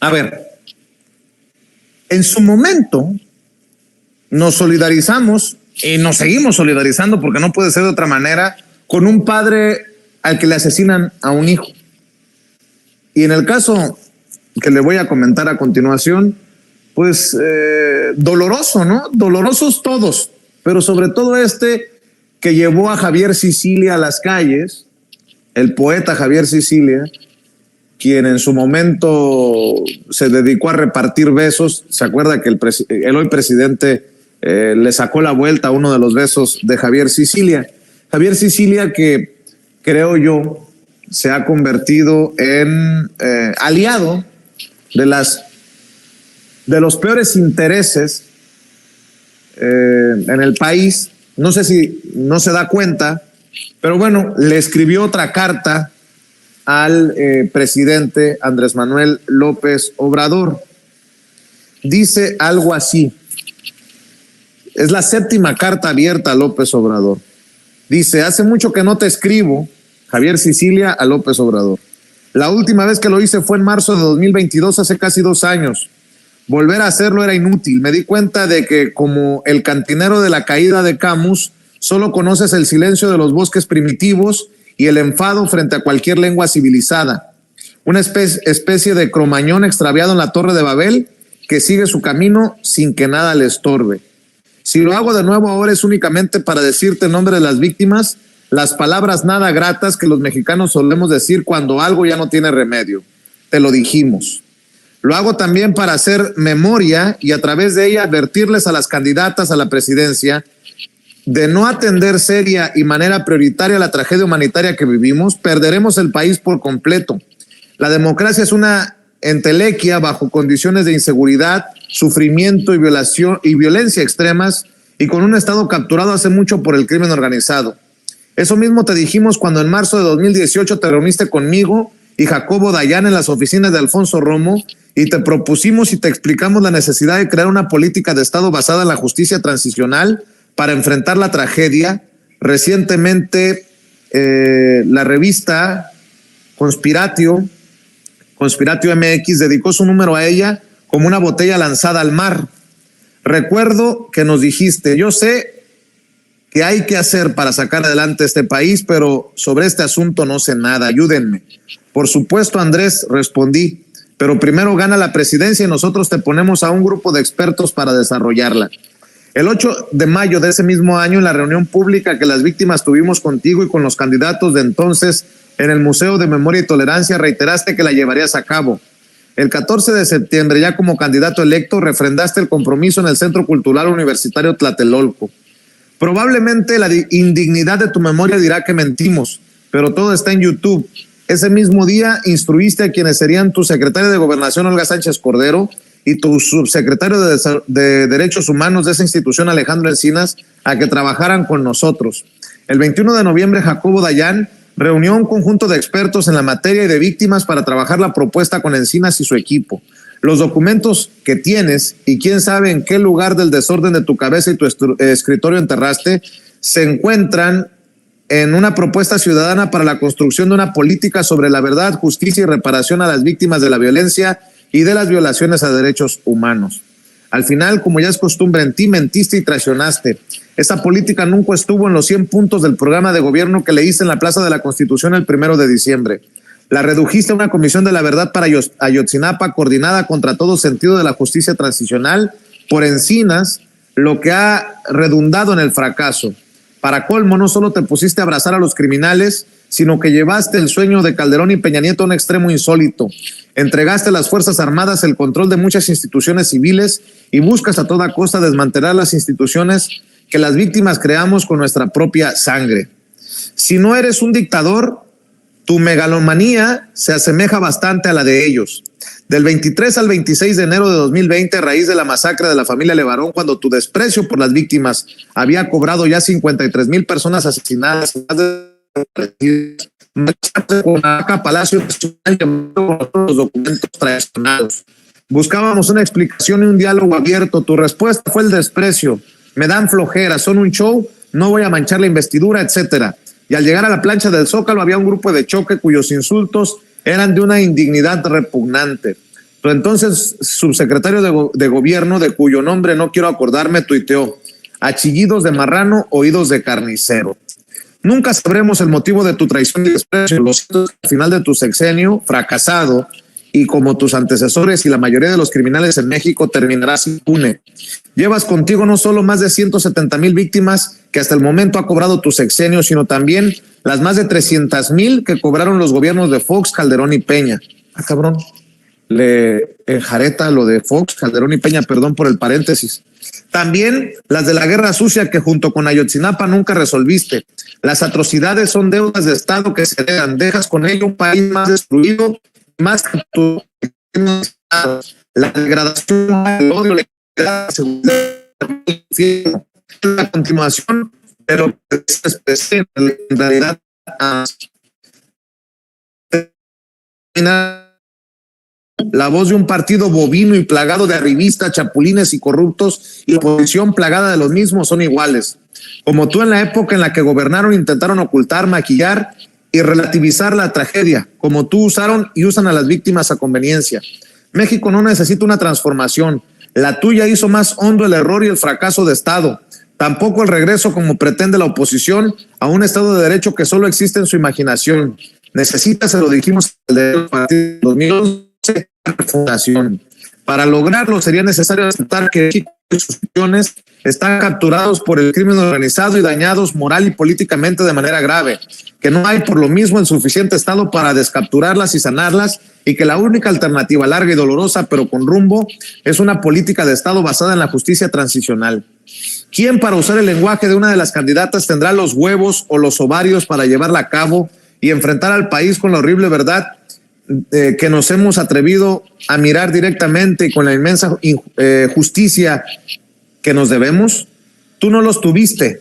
A ver, en su momento nos solidarizamos y nos seguimos solidarizando, porque no puede ser de otra manera, con un padre al que le asesinan a un hijo. Y en el caso que le voy a comentar a continuación, pues doloroso, ¿no? Dolorosos todos, pero sobre todo que llevó a Javier Sicilia a las calles, el poeta Javier Sicilia, quien en su momento se dedicó a repartir besos. ¿Se acuerda que el hoy presidente le sacó la vuelta a uno de los besos de Javier Sicilia? Javier Sicilia, que creo yo se ha convertido en aliado de los peores intereses en el país. No sé si no se da cuenta, pero bueno, le escribió otra carta al presidente Andrés Manuel López Obrador. Dice algo así. Es la 7ª carta abierta a López Obrador. Dice: hace mucho que no te escribo, Javier Sicilia a López Obrador. La última vez que lo hice fue en marzo de 2022, hace casi 2 años. Volver a hacerlo era inútil. Me di cuenta de que, como el cantinero de la caída de Camus, solo conoces el silencio de los bosques primitivos y el enfado frente a cualquier lengua civilizada. Una especie de cromañón extraviado en la Torre de Babel que sigue su camino sin que nada le estorbe. Si lo hago de nuevo ahora es únicamente para decirte en nombre de las víctimas las palabras nada gratas que los mexicanos solemos decir cuando algo ya no tiene remedio. Te lo dijimos. Lo hago también para hacer memoria y a través de ella advertirles a las candidatas a la presidencia de no atender seria y manera prioritaria la tragedia humanitaria que vivimos. Perderemos el país por completo. La democracia es una entelequia bajo condiciones de inseguridad, sufrimiento y violencia extremas, y con un Estado capturado hace mucho por el crimen organizado. Eso mismo te dijimos cuando en marzo de 2018 te reuniste conmigo y Jacobo Dayan en las oficinas de Alfonso Romo y te propusimos y te explicamos la necesidad de crear una política de Estado basada en la justicia transicional para enfrentar la tragedia. Recientemente la revista Conspiratio MX dedicó su número a ella como una botella lanzada al mar. Recuerdo que nos dijiste: yo sé que hay que hacer para sacar adelante este país, pero sobre este asunto no sé nada, ayúdenme. Por supuesto, Andrés, respondí, pero primero gana la presidencia y nosotros te ponemos a un grupo de expertos para desarrollarla. El 8 de mayo de ese mismo año, en la reunión pública que las víctimas tuvimos contigo y con los candidatos de entonces en el Museo de Memoria y Tolerancia, reiteraste que la llevarías a cabo. El 14 de septiembre, ya como candidato electo, refrendaste el compromiso en el Centro Cultural Universitario Tlatelolco. Probablemente la indignidad de tu memoria dirá que mentimos, pero todo está en YouTube. Ese mismo día instruiste a quienes serían tu secretaria de Gobernación, Olga Sánchez Cordero, y tu subsecretario de Derechos Humanos de esa institución, Alejandro Encinas, a que trabajaran con nosotros. El 21 de noviembre, Jacobo Dayan reunió un conjunto de expertos en la materia y de víctimas para trabajar la propuesta con Encinas y su equipo. Los documentos que tienes, y quién sabe en qué lugar del desorden de tu cabeza y tu escritorio enterraste, se encuentran en una propuesta ciudadana para la construcción de una política sobre la verdad, justicia y reparación a las víctimas de la violencia y de las violaciones a derechos humanos. Al final, como ya es costumbre en ti, mentiste y traicionaste. Esa política nunca estuvo en los 100 puntos del programa de gobierno que leíste en la Plaza de la Constitución el 1 de diciembre. La redujiste a una comisión de la verdad para Ayotzinapa, coordinada contra todo sentido de la justicia transicional por Encinas, lo que ha redundado en el fracaso. Para colmo, no solo te pusiste a abrazar a los criminales, sino que llevaste el sueño de Calderón y Peña Nieto a un extremo insólito. Entregaste a las Fuerzas Armadas el control de muchas instituciones civiles y buscas a toda costa desmantelar las instituciones que las víctimas creamos con nuestra propia sangre. Si no eres un dictador, tu megalomanía se asemeja bastante a la de ellos. Del 23 al 26 de enero de 2020, a raíz de la masacre de la familia Levarón, cuando tu desprecio por las víctimas había cobrado ya 53,000 personas asesinadas, más de Palacio Nacional con los documentos traicionados. Buscábamos una explicación y un diálogo abierto. Tu respuesta fue el desprecio. Me dan flojera, son un show, no voy a manchar la investidura, etcétera. Y al llegar a la plancha del Zócalo había un grupo de choque cuyos insultos eran de una indignidad repugnante. Su entonces subsecretario de gobierno, de cuyo nombre no quiero acordarme, tuiteó: a chillidos de marrano, oídos de carnicero. Nunca sabremos el motivo de tu traición y desprecio. Lo cierto es que al final de tu sexenio fracasado, y como tus antecesores y la mayoría de los criminales en México, terminarás impune. Llevas contigo no solo más de 170,000 víctimas que hasta el momento ha cobrado tu sexenio, sino también las más de 300,000 que cobraron los gobiernos de Fox, Calderón y Peña. Ah, cabrón. Le enjareta lo de Fox, Calderón y Peña, perdón por el paréntesis. También las de la guerra sucia que junto con Ayotzinapa nunca resolviste. Las atrocidades son deudas de Estado que se heredan. Dejas con ello un país más destruido, más que tu... La degradación, el odio, la seguridad, la continuación, pero en realidad la voz de un partido bovino y plagado de arribistas, chapulines y corruptos, y la oposición plagada de los mismos son iguales. Como tú, en la época en la que gobernaron, intentaron ocultar, maquillar y relativizar la tragedia. Como tú, usaron y usan a las víctimas a conveniencia. México no necesita una transformación. La tuya hizo más hondo el error y el fracaso de Estado. Tampoco el regreso, como pretende la oposición, a un Estado de Derecho que solo existe en su imaginación. Necesita, se lo dijimos el de 2011, fundación. Para lograrlo sería necesario aceptar que México y sus instituciones están capturados por el crimen organizado y dañados moral y políticamente de manera grave, que no hay por lo mismo el suficiente Estado para descapturarlas y sanarlas, y que la única alternativa larga y dolorosa pero con rumbo es una política de Estado basada en la justicia transicional. ¿Quién, para usar el lenguaje de una de las candidatas, tendrá los huevos o los ovarios para llevarla a cabo y enfrentar al país con la horrible verdad que nos hemos atrevido a mirar directamente y con la inmensa justicia que nos debemos? Tú no los tuviste,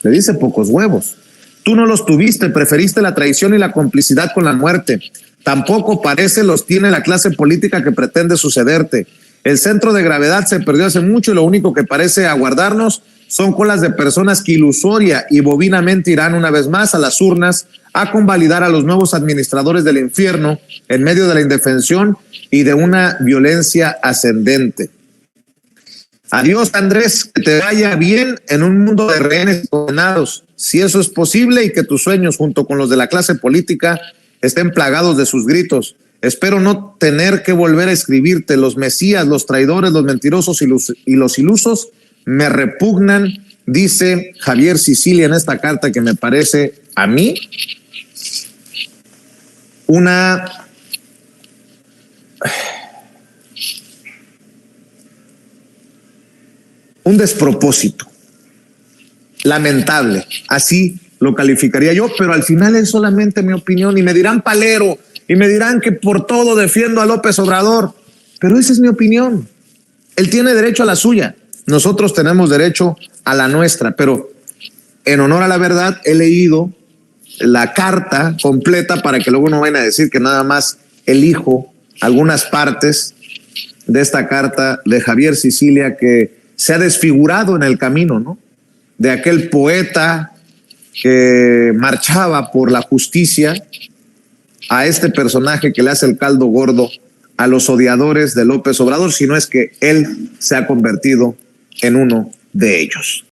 le dice pocos huevos. Tú no los tuviste, preferiste la traición y la complicidad con la muerte. Tampoco parece los tiene la clase política que pretende sucederte. El centro de gravedad se perdió hace mucho y lo único que parece aguardarnos son colas de personas que ilusoria y bovinamente irán una vez más a las urnas a convalidar a los nuevos administradores del infierno en medio de la indefensión y de una violencia ascendente. Adiós, Andrés, que te vaya bien en un mundo de rehenes condenados, si eso es posible, y que tus sueños junto con los de la clase política estén plagados de sus gritos. Espero no tener que volver a escribirte. Los mesías, los traidores, los mentirosos y los ilusos me repugnan, dice Javier Sicilia en esta carta que me parece a mí un despropósito lamentable, así lo calificaría yo, pero al final es solamente mi opinión y me dirán palero y me dirán que por todo defiendo a López Obrador, pero esa es mi opinión. Él tiene derecho a la suya, nosotros tenemos derecho a la nuestra, pero en honor a la verdad he leído la carta completa para que luego no vayan a decir que nada más elijo algunas partes de esta carta de Javier Sicilia que se ha desfigurado en el camino, ¿no? De aquel poeta que marchaba por la justicia a este personaje que le hace el caldo gordo a los odiadores de López Obrador, si no es que él se ha convertido en uno de ellos.